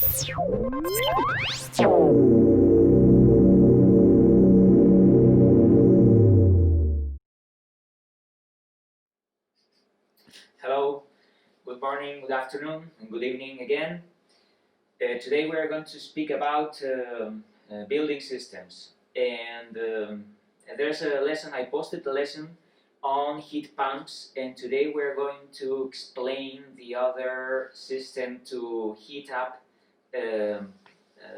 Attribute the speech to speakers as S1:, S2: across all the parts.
S1: Hello, good morning, good afternoon, and good evening again. Today we are going to speak about building systems. And there's a lesson, I posted a lesson on heat pumps, and today we're going to explain the other system to heat up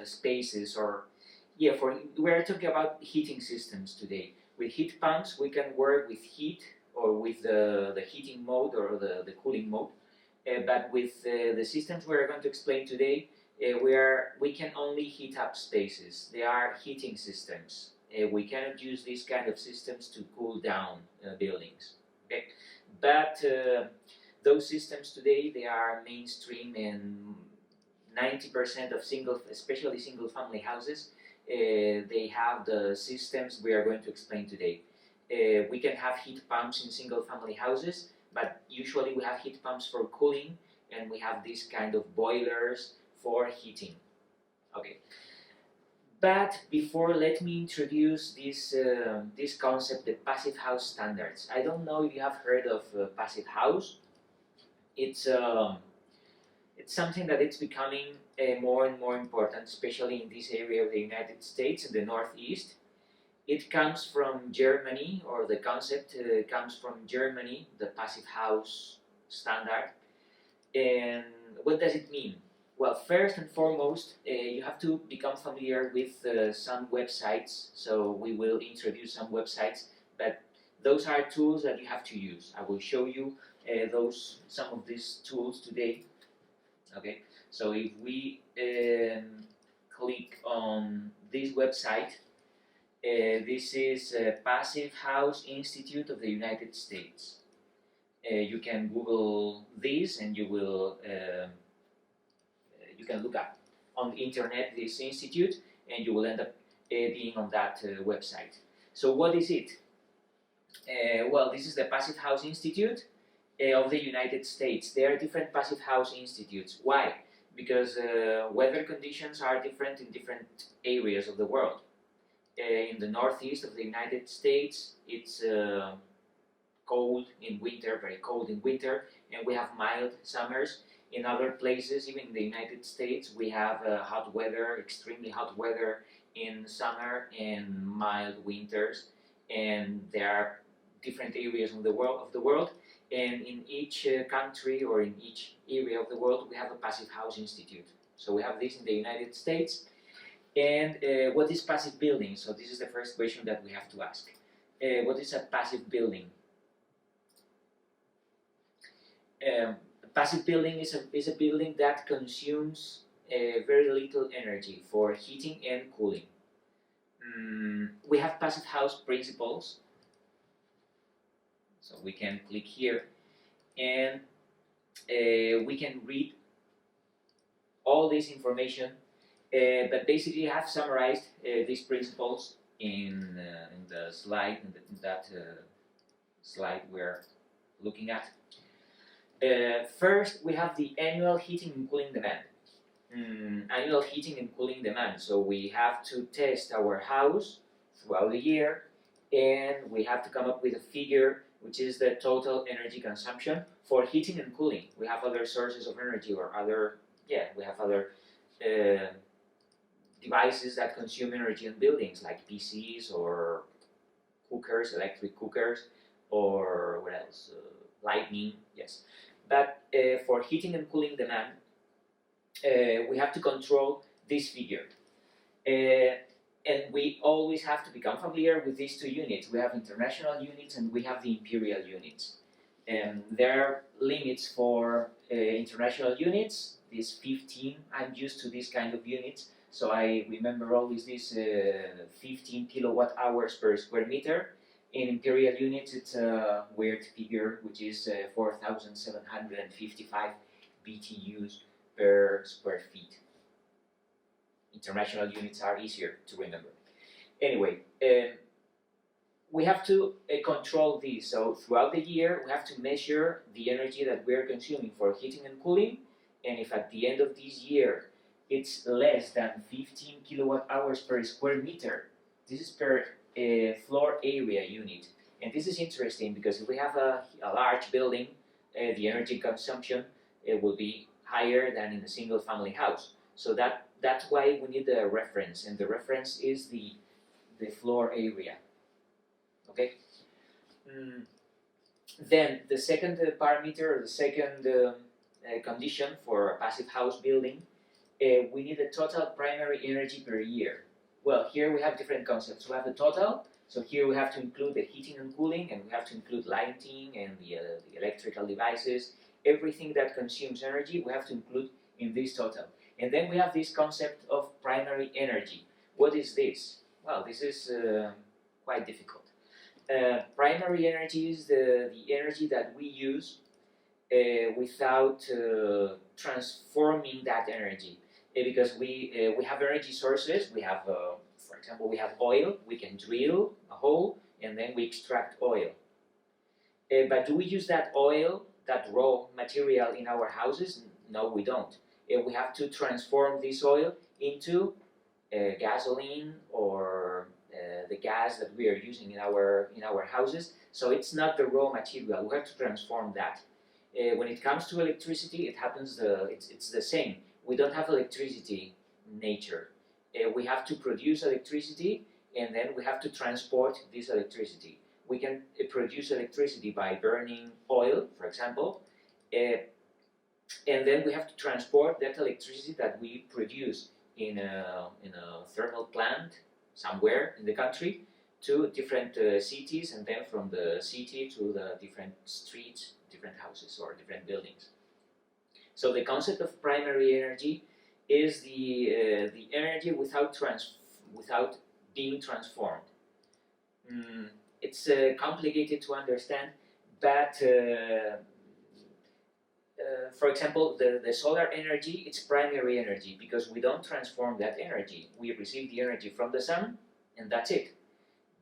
S1: spaces, or we're talking about heating systems today. With heat pumps we can work with heat, or with the heating mode, or the cooling mode, but with the systems we're going to explain today, we can only heat up spaces. They are heating systems. We cannot use these kind of systems to cool down buildings. Okay, but those systems today, they are mainstream, and 90% of especially single-family houses, they have the systems we are going to explain today. We can have heat pumps in single-family houses, but usually we have heat pumps for cooling, and we have these kind of boilers for heating. Okay. But before, let me introduce this concept, the passive house standards. I don't know if you have heard of passive house. It's something that it's becoming more and more important, especially in this area of the United States, in the Northeast. It comes from Germany, or the concept comes from Germany, the passive house standard. And what does it mean? Well, first and foremost, you have to become familiar with some websites. So we will introduce some websites, but those are tools that you have to use. I will show you some of these tools today. Okay, so if we click on this website, this is Passive House Institute of the United States. You can Google this, and you can look up on the internet this institute, and you will end up being on that website. So what is it? Well, this is the Passive House Institute of the United States. There are different passive house institutes. Why? Because weather conditions are different in different areas of the world. In the northeast of the United States, it's cold in winter, very cold in winter, and we have mild summers. In other places, even in the United States, we have hot weather, extremely hot weather in summer, and mild winters. And there are different areas of the world, and in each country, or in each area of the world, we have a passive house institute. So we have this in the United States. And what is passive building? So this is the first question that we have to ask. What is a passive building? Passive building is a building that consumes very little energy for heating and cooling. We have passive house principles. So we can click here, and we can read all this information, but basically I have summarized these principles in the slide, in that slide we're looking at. First, we have the annual heating and cooling demand. Annual heating and cooling demand. So we have to test our house throughout the year, and we have to come up with a figure, which is the total energy consumption for heating and cooling. We have other sources of energy, or we have other devices that consume energy in buildings, like PCs, or cookers, electric cookers, or what else? Lightning, yes. But for heating and cooling demand, we have to control this figure. And we always have to become familiar with these two units. We have international units, and we have the imperial units. And there are limits for international units. This 15, I'm used to this kind of units, so I remember always this 15 kilowatt hours per square meter. In imperial units, it's a weird figure, which is 4,755 BTUs per square feet. International units are easier to remember. Anyway, we have to control this. So throughout the year, we have to measure the energy that we're consuming for heating and cooling. And if at the end of this year it's less than 15 kilowatt hours per square meter. This is per floor area unit. And this is interesting because if we have a large building, the energy consumption will be higher than in a single family house. So that's why we need a reference, and the reference is the floor area. Okay. Then the second parameter, or the second condition for a passive house building, we need the total primary energy per year. Well, here we have different concepts. We have the total, so here we have to include the heating and cooling, and we have to include lighting and the electrical devices. Everything that consumes energy, we have to include in this total. And then we have this concept of primary energy. What is this? Well, this is quite difficult. Primary energy is the energy that we use without transforming that energy. Because we have energy sources. We have, for example, we have oil. We can drill a hole and then we extract oil. But do we use that oil, that raw material, in our houses? No, we don't. We have to transform this oil into gasoline or the gas that we are using in our houses. So it's not the raw material. We have to transform that. When it comes to electricity, it happens. It's the same. We don't have electricity nature. We have to produce electricity, and then we have to transport this electricity. We can produce electricity by burning oil, for example, and then we have to transport that electricity that we produce in a thermal plant somewhere in the country to different cities, and then from the city to the different streets, different houses or different buildings. So the concept of primary energy is the energy without being transformed. It's complicated to understand, but for example, the solar energy, it's primary energy because we don't transform that energy. We receive the energy from the sun, and that's it.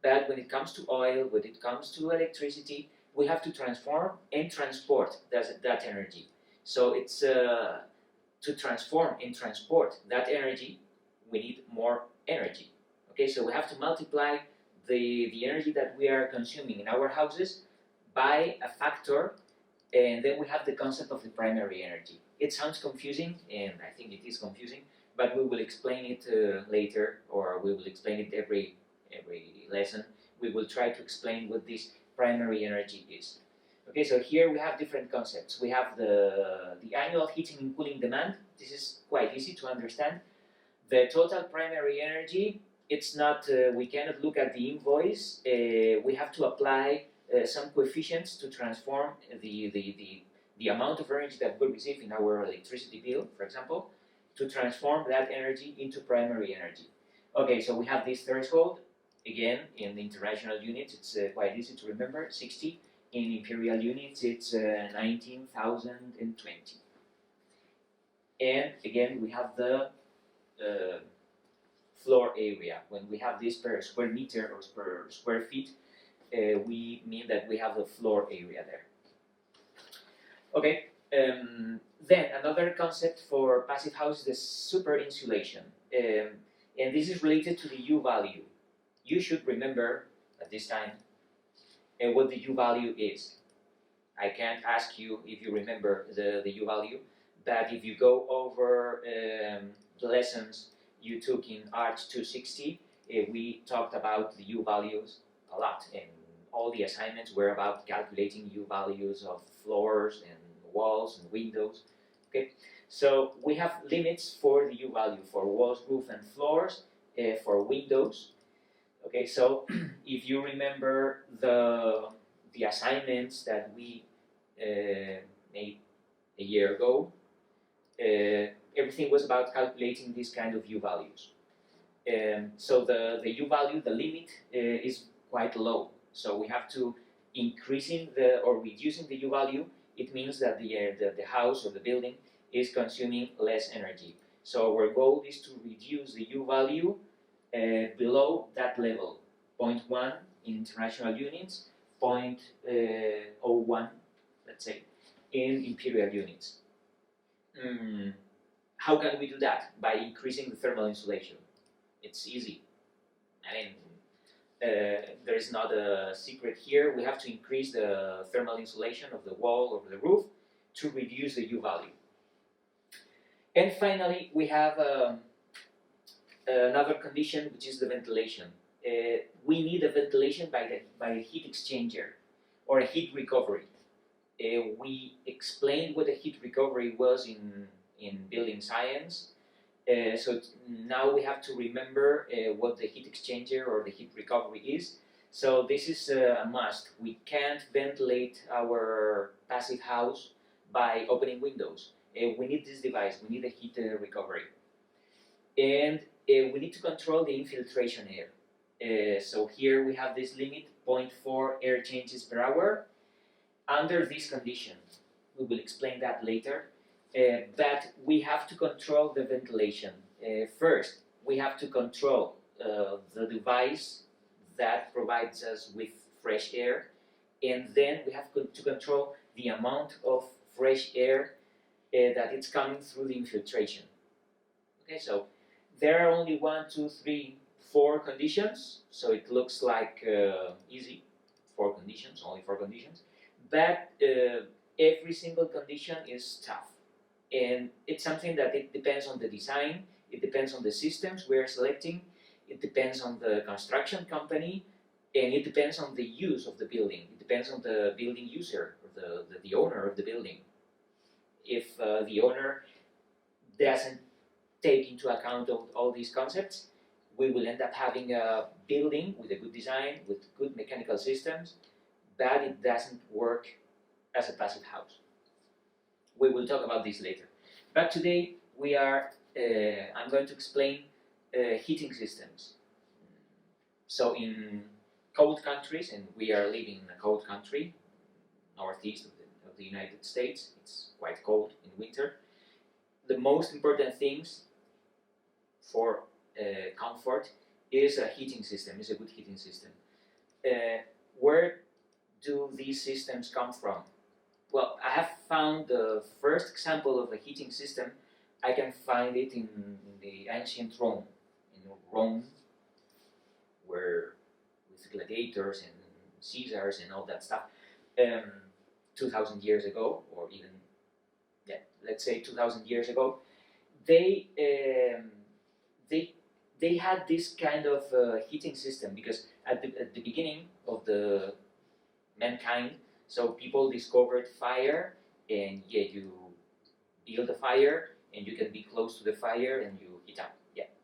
S1: But when it comes to oil, when it comes to electricity, we have to transform and transport that energy. So it's to transform and transport that energy, we need more energy. Okay, so we have to multiply the energy that we are consuming in our houses by a factor, and then we have the concept of the primary energy. It sounds confusing, and I think it is confusing, but we will explain it later, or we will explain it every lesson. We will try to explain what this primary energy is. Okay, so here we have different concepts. We have the annual heating and cooling demand. This is quite easy to understand. The total primary energy, it's not, we cannot look at the invoice. We have to apply some coefficients to transform the amount of energy that we receive in our electricity bill, for example, to transform that energy into primary energy. Okay, so we have this threshold. Again, in the international units, it's quite easy to remember, 60. In imperial units, it's 19,020. And again, we have the floor area. When we have this per square meter or per square feet, we mean that we have the floor area there. Okay, then another concept for passive house is the super insulation. And this is related to the U value. You should remember at this time what the U value is. I can't ask you if you remember the U value, but if you go over the lessons you took in ARCH 260, we talked about the U values a lot, and all the assignments were about calculating U values of floors and walls and windows. Okay, so we have limits for the U value for walls, roof, and floors, for windows. Okay, so if you remember the assignments that we made a year ago, everything was about calculating this kind of U values. So the U value, the limit, is quite low. So we have to increasing or reducing the U value. It means that the house or the building is consuming less energy. So our goal is to reduce the U value below that level, 0.1 in international units, 0.01, let's say, in imperial units. how can we do that? By increasing the thermal insulation. It's easy. I mean, there is not a secret here. We have to increase the thermal insulation of the wall or the roof to reduce the U value. And finally, we have another condition, which is the ventilation. We need a ventilation by a heat exchanger or a heat recovery. We explained what a heat recovery was in building science. So now we have to remember what the heat exchanger or the heat recovery is. So this is a must. We can't ventilate our passive house by opening windows. We need this device. We need a heat recovery. And we need to control the infiltration air. So here we have this limit, 0.4 air changes per hour. Under this condition, we will explain that later, but we have to control the ventilation. First, we have to control the device that provides us with fresh air, and then we have to control the amount of fresh air that it's coming through the infiltration. Okay, so there are only 1, 2, 3, 4 conditions, so it looks like easy. 4 conditions, only 4 conditions. But every single condition is tough, and it's something that it depends on the design, it depends on the systems we're selecting, it depends on the construction company, and it depends on the use of the building. It depends on the building user, or the owner of the building. If the owner doesn't take into account all these concepts, we will end up having a building with a good design, with good mechanical systems, but it doesn't work as a passive house. We will talk about this later. But today I'm going to explain heating systems. So in cold countries, and we are living in a cold country, northeast of the United States, it's quite cold in winter. The most important things for comfort is a heating system, is a good heating system. Where do these systems come from? Well, I have found the first example of a heating system. I can find it in the ancient Rome. In Rome, where with gladiators and Caesars and all that stuff, 2,000 years ago, or even, let's say 2,000 years ago, they had this kind of heating system, because at the beginning of the mankind, so people discovered fire, and you build a fire, and you can be close to the fire, and you heat up.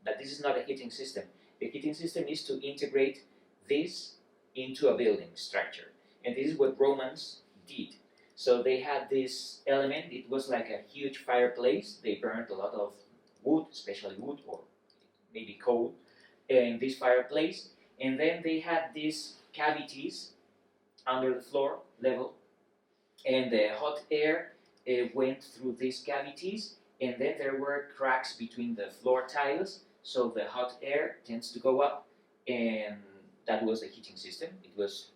S1: But this is not a heating system. The heating system is to integrate this into a building structure, and this is what Romans did. So they had this element. It was like a huge fireplace. They burned a lot of wood, especially wood, or maybe coal, in this fireplace, and then they had these cavities under the floor level, and the hot air went through these cavities, and then there were cracks between the floor tiles, so the hot air tends to go up, and that was the heating system. It was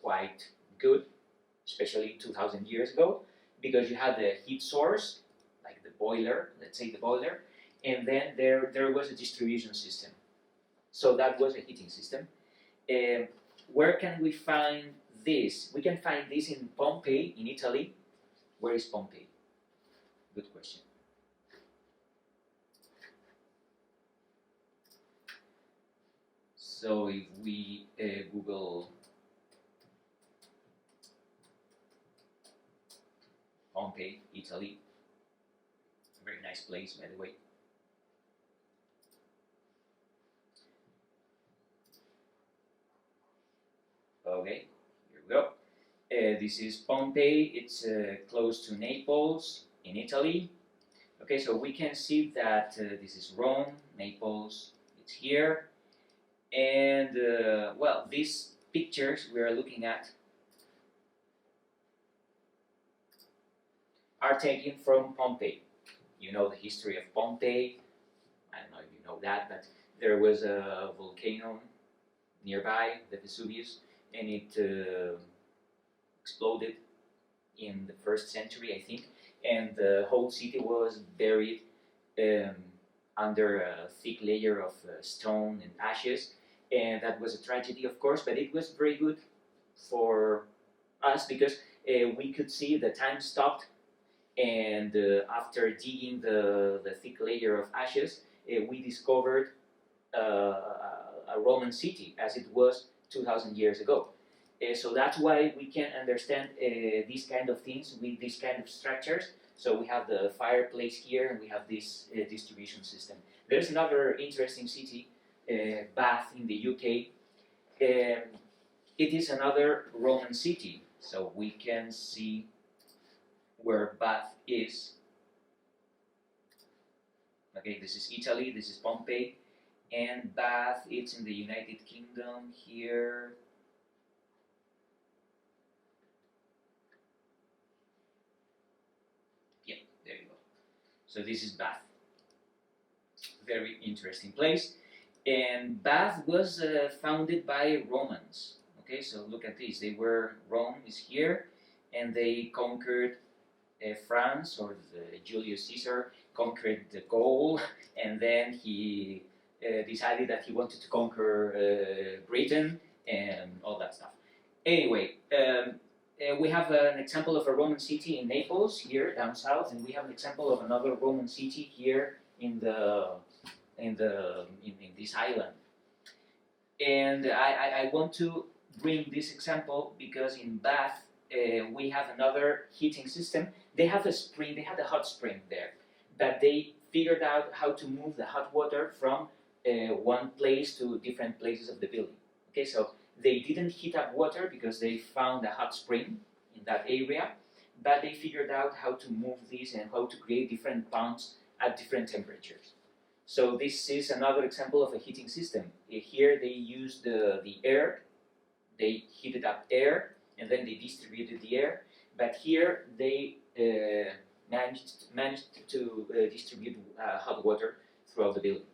S1: quite good, especially 2,000 years ago, because you had the heat source, like the boiler, let's say the boiler, and then there was a distribution system. So that was a heating system. Where can we find this? We can find this in Pompeii, in Italy. Where is Pompeii? Good question. So if we Google Pompeii, Italy, a very nice place, by the way. Okay, here we go. This is Pompeii. It's close to Naples in Italy. Okay, so we can see that this is Rome, Naples, it's here. And, well, these pictures we are looking at are taken from Pompeii. You know the history of Pompeii. I don't know if you know that, but there was a volcano nearby, the Vesuvius, and it exploded in the 1st century, I think, and the whole city was buried um, under a thick layer of stone and ashes, and that was a tragedy, of course, but it was very good for us because we could see the time stopped, and after digging the thick layer of ashes, we discovered a Roman city as it was 2,000 years ago. So that's why we can understand these kind of things with these kind of structures. So we have the fireplace here, and we have this distribution system. There's another interesting city, Bath in the UK. It is another Roman city, so we can see where Bath is. Okay, this is Italy, this is Pompeii, and Bath, it's in the United Kingdom here. Yeah, there you go. So this is Bath. Very interesting place. And Bath was founded by Romans. Okay, so look at this. Rome is here, and they conquered France, or Julius Caesar conquered the Gaul, and then he decided that he wanted to conquer Britain and all that stuff. Anyway, we have an example of a Roman city in Naples here down south, and we have an example of another Roman city here in this island. And I want to bring this example because in Bath we have another heating system. They have a spring, they had a hot spring there, but they figured out how to move the hot water from one place to different places of the building. Okay, so they didn't heat up water because they found a hot spring in that area, but they figured out how to move this and how to create different pumps at different temperatures. So this is another example of a heating system. Here they used the air, they heated up air, and then they distributed the air. But here they managed to distribute hot water throughout the building.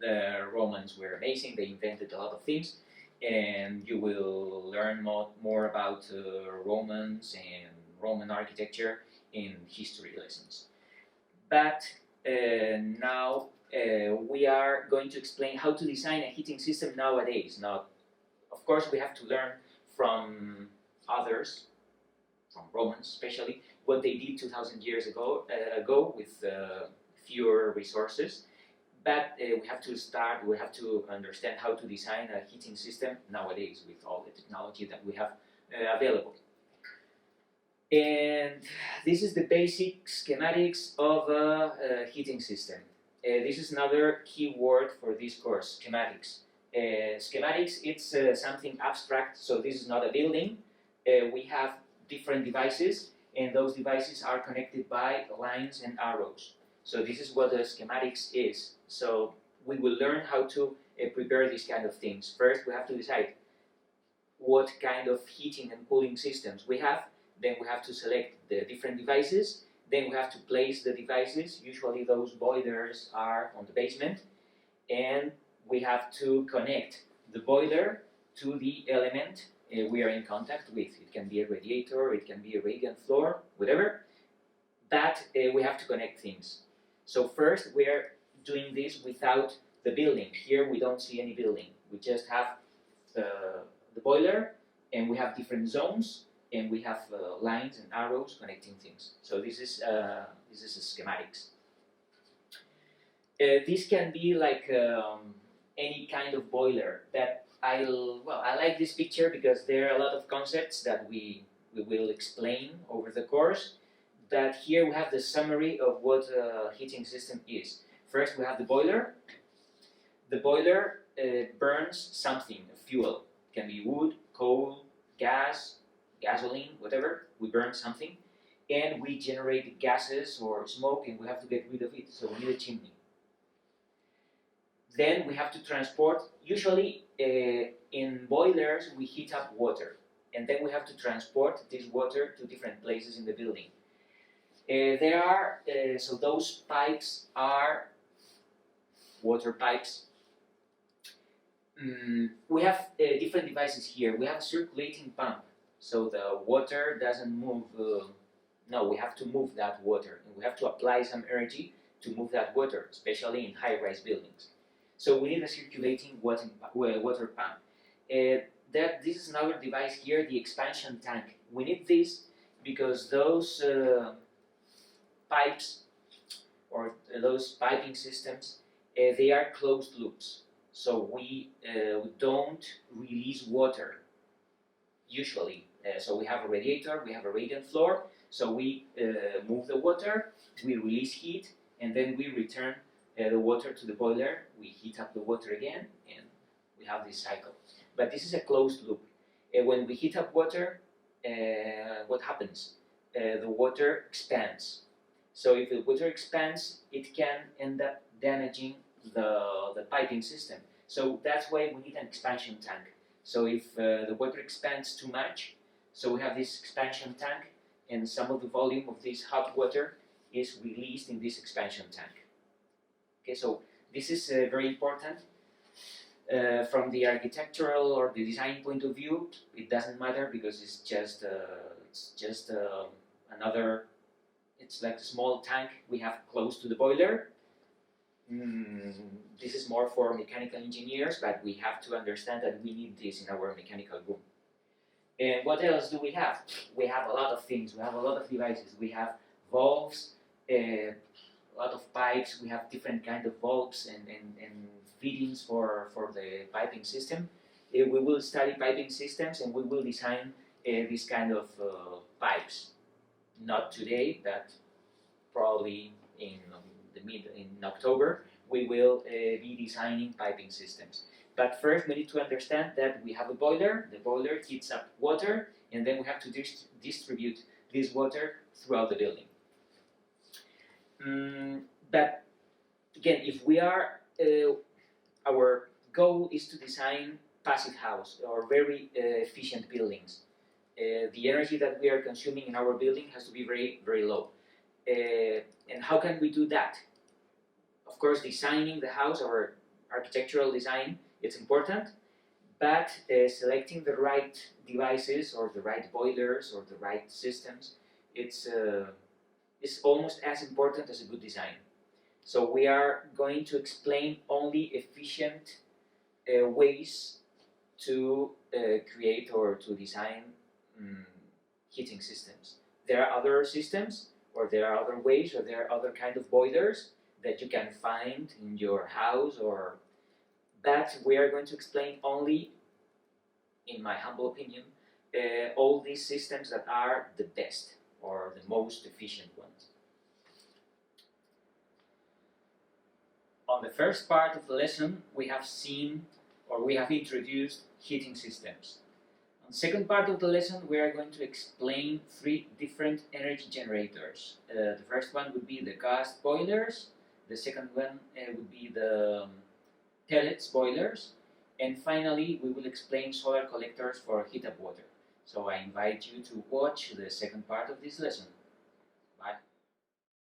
S1: The Romans were amazing. They invented a lot of things, and you will learn more about Romans and Roman architecture in history lessons. But now we are going to explain how to design a heating system nowadays. Now, of course, we have to learn from others, from Romans especially, what they did 2,000 years ago with fewer resources. But we have to understand how to design a heating system nowadays with all the technology that we have available. And this is the basic schematics of a heating system. This is another key word for this course, schematics. Schematics, it's something abstract, so this is not a building. We have different devices, and those devices are connected by lines and arrows. So this is what the schematics is. So we will learn how to prepare these kind of things. First, we have to decide what kind of heating and cooling systems we have. Then we have to select the different devices. Then we have to place the devices. Usually those boilers are on the basement. And we have to connect the boiler to the element we are in contact with. It can be a radiator, it can be a radiant floor, whatever. But we have to connect things. So first we are doing this without the building. Here we don't see any building. We just have the boiler, and we have different zones, and we have lines and arrows connecting things. So this is a schematics. This can be like any kind of boiler. That I like this picture because there are a lot of concepts that we will explain over the course. But here we have the summary of what a heating system is. First, we have the boiler. The boiler burns something, a fuel. It can be wood, coal, gas, gasoline, whatever. We burn something, and we generate gases or smoke, and we have to get rid of it. So we need a chimney. Then we have to transport. Usually, in boilers, we heat up water, and then we have to transport this water to different places in the building. So those pipes are water pipes. We have different devices here. We have a circulating pump, so the water doesn't move. No, we have to move that water, and we have to apply some energy to move that water, especially in high-rise buildings. So we need a circulating water pump. This is another device here, the expansion tank. We need this because those pipes or those piping systems, they are closed loops. So we don't release water usually. So we have a radiator, we have a radiant floor, so we move the water, we release heat, and then we return the water to the boiler, we heat up the water again, and we have this cycle. But this is a closed loop. When we heat up water, what happens? The water expands. So if the water expands, it can end up damaging the piping system. So that's why we need an expansion tank. So if the water expands too much, so we have this expansion tank, and some of the volume of this hot water is released in this expansion tank. Okay, so this is very important. From the architectural or the design point of view, it doesn't matter because it's just another. It's like a small tank we have close to the boiler. This is more for mechanical engineers, but we have to understand that we need this in our mechanical room. And what else do we have? We have a lot of things. We have a lot of devices. We have valves, a lot of pipes. We have different kind of valves and fittings for the piping system. We will study piping systems and we will design this kind of pipes. Not today, but probably in October, we will be designing piping systems. But first, we need to understand that we have a boiler. The boiler heats up water, and then we have to distribute this water throughout the building. But again, if we are, our goal is to design passive house or very efficient buildings. The energy that we are consuming in our building has to be very, very low. And how can we do that? Of course, designing the house or architectural design, it's important, but selecting the right devices or the right boilers or the right systems, it's almost as important as a good design. So we are going to explain only efficient ways to create or to design heating systems. There are other systems, or there are other ways, or there are other kind of boilers that you can find in your house, but we are going to explain only, in my humble opinion, all these systems that are the best or the most efficient ones. On the first part of the lesson, we have seen or we have introduced heating systems. On the second part of the lesson, we are going to explain 3 different energy generators. The first one would be the gas boilers, the second one would be the pellets boilers, and finally we will explain solar collectors for heat up water. So I invite you to watch the second part of this lesson. Bye.